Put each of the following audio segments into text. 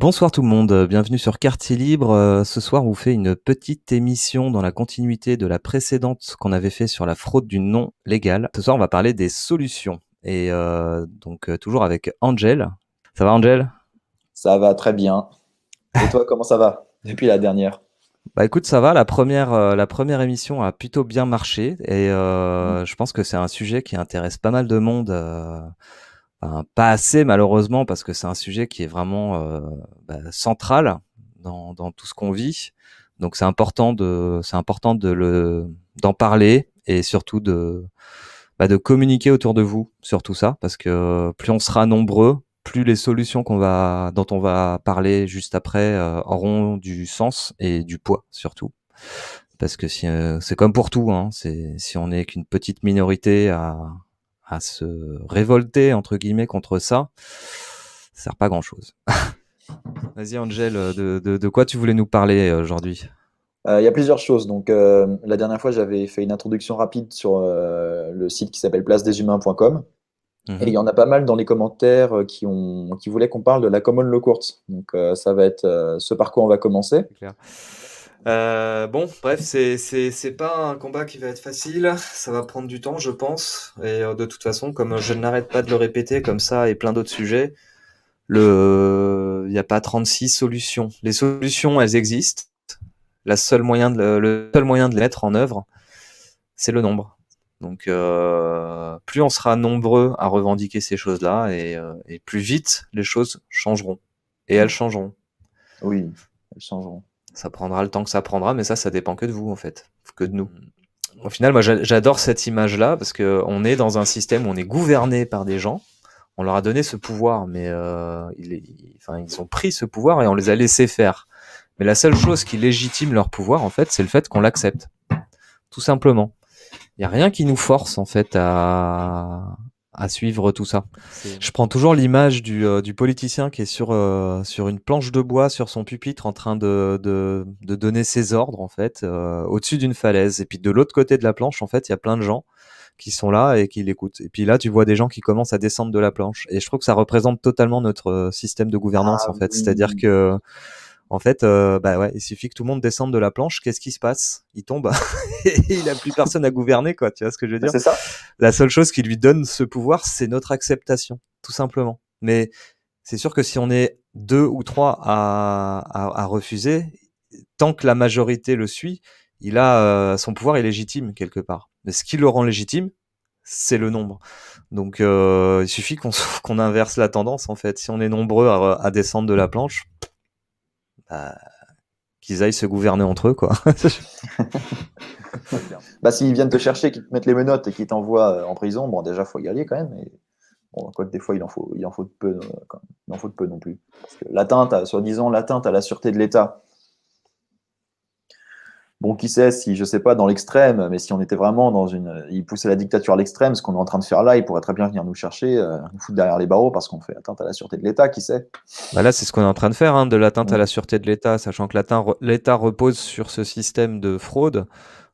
Bonsoir tout le monde, bienvenue sur Quartier Libre. Ce soir, on vous fait une petite émission dans la continuité de la précédente qu'on avait fait sur la fraude du nom légal. Ce soir, on va parler des solutions. Et toujours avec Angel. Ça va, Angel? Ça va très bien. Et toi, comment ça va depuis la dernière? Bah écoute, ça va. La première émission a plutôt bien marché et Mm. je pense que c'est un sujet qui intéresse pas mal de monde. Enfin, pas assez malheureusement parce que c'est un sujet qui est vraiment central dans tout ce qu'on vit. Donc c'est important d'en parler et surtout de communiquer autour de vous sur tout ça parce que plus on sera nombreux, plus les solutions dont on va parler juste après auront du sens et du poids surtout. Parce que c'est comme pour tout, hein, si on n'est qu'une petite minorité à se révolter entre guillemets contre ça, ça sert pas à grand chose. Vas-y Angel, de quoi tu voulais nous parler aujourd'hui? Il y a plusieurs choses. Donc, la dernière fois, j'avais fait une introduction rapide sur le site qui s'appelle placedeshumains.com. Et il Mhm. y en a pas mal dans les commentaires qui voulaient qu'on parle de la Common Law Court. Donc, ça va être ce par quoi on va commencer. C'est clair. Bon, bref, c'est pas un combat qui va être facile. Ça va prendre du temps, je pense. Et de toute façon, comme je n'arrête pas de le répéter, comme ça et plein d'autres sujets, il n'y a pas 36 solutions. Les solutions, elles existent. Le seul moyen de les mettre en œuvre, c'est le nombre. Donc, plus on sera nombreux à revendiquer ces choses-là, et plus vite les choses changeront. Et elles Mm. changeront. Oui, elles changeront. Ça prendra le temps que ça prendra, mais ça dépend que de vous, en fait, que de nous. Au final, moi, j'adore cette image-là parce que on est dans un système où on est gouverné par des gens. On leur a donné ce pouvoir, mais ils ont pris ce pouvoir et on les a laissés faire. Mais la seule chose qui légitime leur pouvoir, en fait, c'est le fait qu'on l'accepte, tout simplement. Il y a rien qui nous force en fait à suivre tout ça. Je prends toujours l'image du politicien qui est sur une planche de bois sur son pupitre en train de donner ses ordres en fait au-dessus d'une falaise. Et puis de l'autre côté de la planche, en fait, il y a plein de gens qui sont là et qui l'écoutent. Et puis là, tu vois des gens qui commencent à descendre de la planche. Et je trouve que ça représente totalement notre système de gouvernance Ah en fait. C'est-à-dire oui. que en fait, bah ouais, il suffit que tout le monde descende de la planche. Qu'est-ce qui se passe? Il tombe et il a plus personne à gouverner, quoi. Tu vois ce que je veux Ben, dire? c'est ça. La seule chose qui lui donne ce pouvoir, c'est notre acceptation, tout simplement. Mais c'est sûr que si on est deux ou trois à refuser, tant que la majorité le suit, il a son pouvoir est légitime quelque part. Mais ce qui le rend légitime, c'est le nombre. Donc il suffit qu'on inverse la tendance en fait. Si on est nombreux à descendre de la planche, bah, qu'ils aillent se gouverner entre eux, quoi. Bah, s'ils viennent te chercher, qu'ils te mettent les menottes et qu'ils t'envoient en prison, bon, déjà, faut y aller quand même. Bon, quoique des fois, il en faut de peu, quand même. Il en faut de peu non plus. Parce que soi-disant, l'atteinte à la sûreté de l'État. Bon, qui sait si, je sais pas, dans l'extrême, mais si on était vraiment il poussait la dictature à l'extrême, ce qu'on est en train de faire là, il pourrait très bien venir nous chercher, nous foutre derrière les barreaux parce qu'on fait atteinte à la sûreté de l'État, qui sait? Bah là, c'est ce qu'on est en train de faire, hein, de l'atteinte à Mm, la sûreté de l'État, sachant que l'État repose sur ce système de fraude.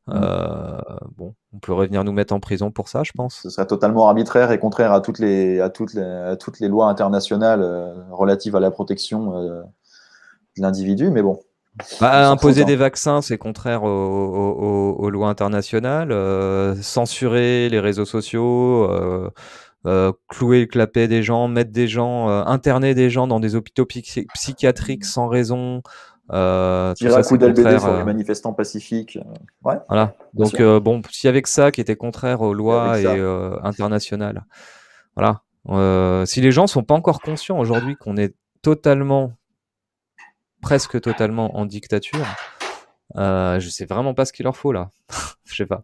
mm. Euh, bon, on pourrait venir nous mettre en prison pour ça, je pense. Ce serait totalement arbitraire et contraire à toutes les lois internationales relatives à la protection de l'individu, mais bon, on Bah, s'en fout. imposer des vaccins, c'est contraire aux lois internationales. Censurer les réseaux sociaux, clouer le clapet des gens, mettre des gens, interner des gens dans des hôpitaux psychiatriques sans raison. Tout Tirer à ça, coups c'est d'LBD contraire. sur les manifestants pacifiques. Ouais, Voilà. bien Donc sûr. bon, s'il y avait que ça qui était contraire aux Et avec lois et ça. internationales, voilà. Si les gens sont pas encore conscients aujourd'hui qu'on est totalement, presque totalement en dictature, je sais vraiment pas ce qu'il leur faut là. Je sais pas.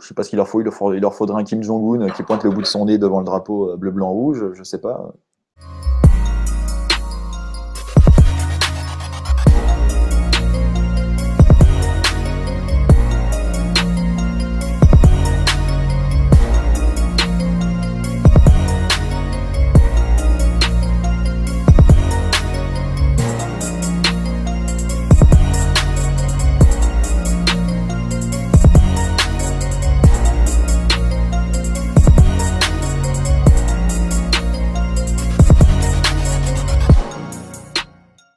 Je sais pas ce qu'il leur faut. Il leur faudrait un Kim Jong-un qui pointe le bout de son nez devant le drapeau bleu, blanc, rouge. Je sais pas.